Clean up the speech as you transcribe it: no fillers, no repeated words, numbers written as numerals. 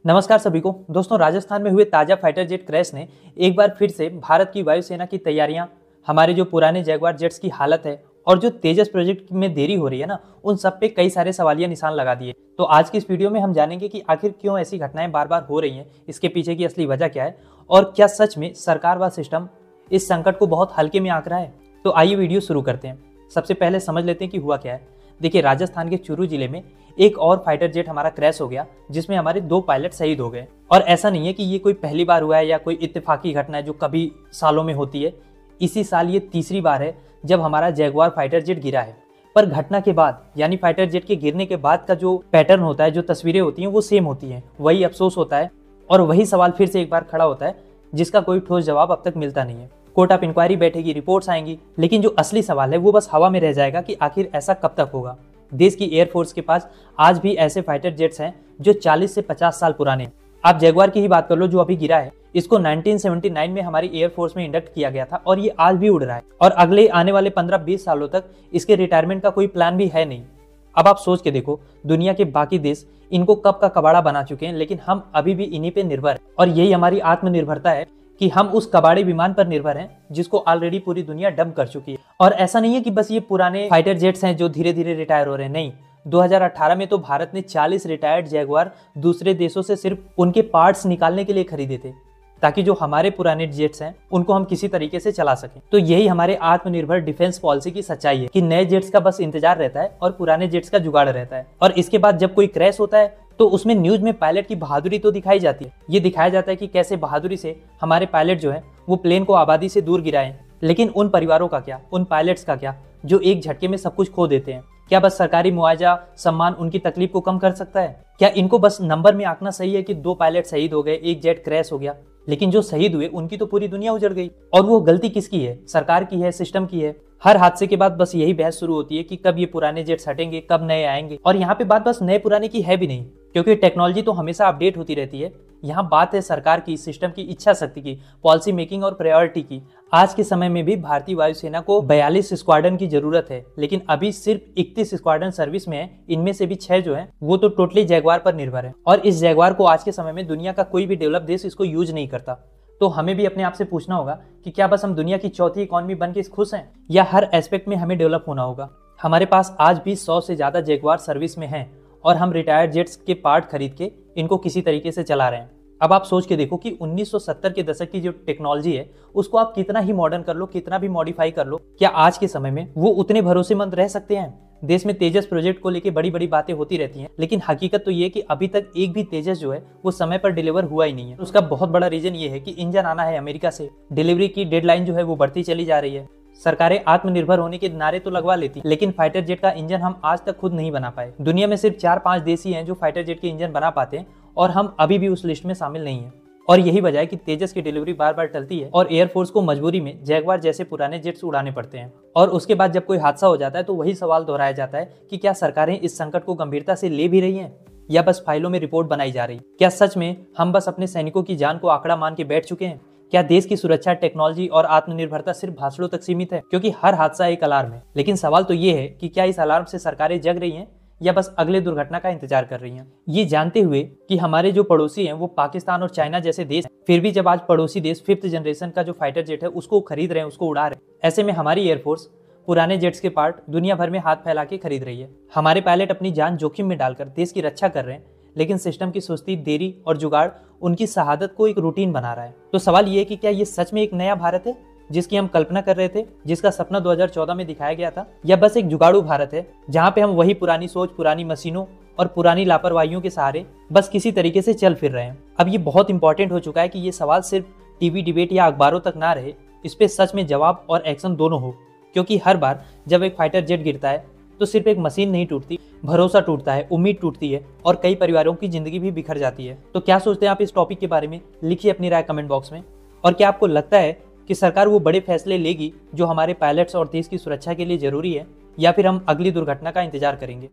नमस्कार सभी को। दोस्तों, राजस्थान में हुए ताजा फाइटर जेट क्रैश ने एक बार फिर से भारत की वायुसेना की तैयारियां, हमारे जो पुराने जैगवार जेट्स की हालत है और जो तेजस प्रोजेक्ट में देरी हो रही है ना, उन सब पे कई सारे सवालिया निशान लगा दिए। तो आज की इस वीडियो में हम जानेंगे कि आखिर क्यों ऐसी घटनाएं बार बार हो रही हैं, इसके पीछे की असली वजह क्या है और क्या सच में सरकार व सिस्टम इस संकट को बहुत हल्के में आंक रहा है। तो आइए वीडियो शुरू करते हैं। सबसे पहले समझ लेते हैं कि हुआ क्या है। देखिए, राजस्थान के चूरू जिले में एक और फाइटर जेट हमारा क्रैश हो गया, जिसमें हमारे 2 पायलट शहीद हो गए। और ऐसा नहीं है कि ये कोई पहली बार हुआ है या कोई इत्तेफाकी घटना है जो कभी सालों में होती है। इसी साल ये तीसरी बार है जब हमारा जैगवार फाइटर जेट गिरा है। पर घटना के बाद यानी फाइटर जेट के गिरने के बाद का जो पैटर्न होता है, जो तस्वीरें होती हैं, वो सेम होती हैं। वही अफसोस होता है और वही सवाल फिर से एक बार खड़ा होता है, जिसका कोई ठोस जवाब अब तक मिलता नहीं है। कोर्ट ऑफ इंक्वायरी बैठेगी, रिपोर्ट्स आएंगी, लेकिन जो असली सवाल है वो बस हवा में रह जाएगा कि आखिर ऐसा कब तक होगा। देश की एयरफोर्स के पास आज भी ऐसे फाइटर जेट्स हैं जो 40 से 50 साल पुराने हैं। आप जैगवार की ही बात कर लो, जो अभी गिरा है। इसको 1979 में हमारी एयरफोर्स में इंडक्ट किया गया था और ये आज भी उड़ रहा है और अगले आने वाले 15-20 सालों तक इसके रिटायरमेंट का कोई प्लान भी है नहीं। अब आप सोच के देखो, दुनिया के बाकी देश इनको कब का कबाड़ा बना चुके हैं, लेकिन हम अभी भी इन्हीं पे निर्भर हैं। और यही हमारी आत्मनिर्भरता है कि हम उस कबाड़े विमान पर निर्भर हैं जिसको ऑलरेडी पूरी दुनिया डंप कर चुकी है। और ऐसा नहीं है कि बस ये पुराने फाइटर जेट्स हैं जो धीरे धीरे रिटायर हो रहे हैं, नहीं। 2018 में तो भारत ने 40 रिटायर्ड जैगवार दूसरे देशों से सिर्फ उनके पार्ट्स निकालने के लिए खरीदे थे, ताकि जो हमारे पुराने जेट्स हैं उनको हम किसी तरीके से चला सकें। तो यही हमारे आत्मनिर्भर डिफेंस पॉलिसी की सच्चाई है कि नए जेट्स का बस इंतजार रहता है और पुराने जेट्स का जुगाड़ रहता है। और इसके बाद जब कोई क्रैश होता है तो उसमें न्यूज में पायलट की बहादुरी तो दिखाई जाती है। ये दिखाया जाता है कि कैसे बहादुरी से हमारे पायलट जो है वो प्लेन को आबादी से दूर गिराए। लेकिन उन परिवारों का क्या, उन पायलट्स का क्या जो एक झटके में सब कुछ खो देते हैं? क्या बस सरकारी मुआवजा सम्मान उनकी तकलीफ को कम कर सकता है? क्या इनको बस नंबर में आंकना सही है कि 2 पायलट शहीद हो गए, एक जेट क्रैश हो गया? लेकिन जो शहीद हुए उनकी तो पूरी दुनिया उजड़ गई। और वो गलती किसकी है? सरकार की है, सिस्टम की है? हर हादसे के बाद बस यही बहस शुरू होती है कि कब ये पुराने जेट्स हटेंगे, कब नए आएंगे। और यहाँ पे बात बस नए पुराने की है भी नहीं, क्योंकि टेक्नोलॉजी तो हमेशा अपडेट होती रहती है। यहाँ बात है सरकार की, सिस्टम की, इच्छा शक्ति की, पॉलिसी मेकिंग और प्रायोरिटी की। आज के समय में भी भारतीय वायुसेना को 42 स्क्वाड्रन की जरूरत है, लेकिन अभी सिर्फ 31 स्क्वाड्रन सर्विस में है। इनमें से भी 6 जो है वो तो टोटली जैगवार पर निर्भर है। और इस जैगवार को आज के समय में दुनिया का कोई भी डेवलप देश इसको यूज नहीं करता। तो हमें भी अपने आप से पूछना होगा कि क्या बस हम दुनिया की चौथी इकॉनमी बन के खुश हैं, या हर एस्पेक्ट में हमें डेवलप होना होगा। हमारे पास आज भी 100 से ज्यादा जैगवार सर्विस में हैं और हम रिटायर्ड जेट्स के पार्ट खरीद के इनको किसी तरीके से चला रहे हैं। अब आप सोच के देखो कि 1970 के दशक की जो टेक्नोलॉजी है उसको आप कितना ही मॉडर्न कर लो, कितना भी मॉडिफाई कर लो, क्या आज के समय में वो उतने भरोसेमंद रह सकते हैं? देश में तेजस प्रोजेक्ट को लेकर बड़ी बड़ी बातें होती रहती हैं, लेकिन हकीकत तो ये है कि अभी तक एक भी तेजस जो है वो समय पर डिलीवर हुआ ही नहीं है। उसका बहुत बड़ा रीजन ये है कि इंजन आना है अमेरिका से, डिलीवरी की डेडलाइन जो है वो बढ़ती चली जा रही है। सरकारें आत्मनिर्भर होने के नारे तो लगवा लेती, लेकिन फाइटर जेट का इंजन हम आज तक खुद नहीं बना पाए। दुनिया में सिर्फ 4-5 देश ही हैं जो फाइटर जेट के इंजन बना पाते हैं और हम अभी भी उस लिस्ट में शामिल नहीं है। और यही वजह है कि तेजस की डिलीवरी बार बार टलती है और एयरफोर्स को मजबूरी में जैगवार जैसे पुराने जेट्स उड़ाने पड़ते हैं। और उसके बाद जब कोई हादसा हो जाता है तो वही सवाल दोहराया जाता है कि क्या सरकारें इस संकट को गंभीरता से ले भी रही हैं या बस फाइलों में रिपोर्ट बनाई जा रही? क्या सच में हम बस अपने सैनिकों की जान को आंकड़ा मान के बैठ चुके हैं? क्या देश की सुरक्षा, टेक्नोलॉजी और आत्मनिर्भरता सिर्फ भाषणों तक सीमित है? क्योंकि हर हादसा एक अलार्म है, लेकिन सवाल तो ये है कि क्या इस अलार्म से सरकारें जग रही हैं या बस अगले दुर्घटना का इंतजार कर रही हैं? ये जानते हुए कि हमारे जो पड़ोसी हैं वो पाकिस्तान और चाइना जैसे देश हैं, फिर भी जब आज पड़ोसी देश 5th जनरेशन का जो फाइटर जेट है उसको खरीद रहे हैं, उसको उड़ा रहे हैं, ऐसे में हमारी एयरफोर्स पुराने जेट्स के पार्ट दुनिया भर में हाथ फैला के खरीद रही है। हमारे पायलट अपनी जान जोखिम में डालकर देश की रक्षा कर रहे हैं, लेकिन सिस्टम की सुस्ती, देरी और जुगाड़ उनकी शहादत को एक रूटीन बना रहा है। तो सवाल ये है कि क्या ये सच में एक नया भारत है जिसकी हम कल्पना कर रहे थे, जिसका सपना 2014 में दिखाया गया था, या बस एक जुगाड़ू भारत है जहां पे हम वही पुरानी सोच, पुरानी मशीनों और पुरानी लापरवाहियों के सहारे बस किसी तरीके से चल फिर रहे हैं? अब ये बहुत इंपॉर्टेंट हो चुका है कि ये सवाल सिर्फ टीवी डिबेट या अखबारों तक ना रहे, इस पे सच में जवाब और एक्शन दोनों हो। क्योंकि हर बार जब एक फाइटर जेट गिरता है तो सिर्फ एक मशीन नहीं टूटती, भरोसा टूटता है, उम्मीद टूटती है और कई परिवारों की जिंदगी भी बिखर जाती है। तो क्या सोचते हैं आप इस टॉपिक के बारे में? लिखिए अपनी राय कमेंट बॉक्स में। और क्या आपको लगता है कि सरकार वो बड़े फैसले लेगी जो हमारे पायलट्स और देश की सुरक्षा के लिए जरूरी है, या फिर हम अगली दुर्घटना का इंतजार करेंगे?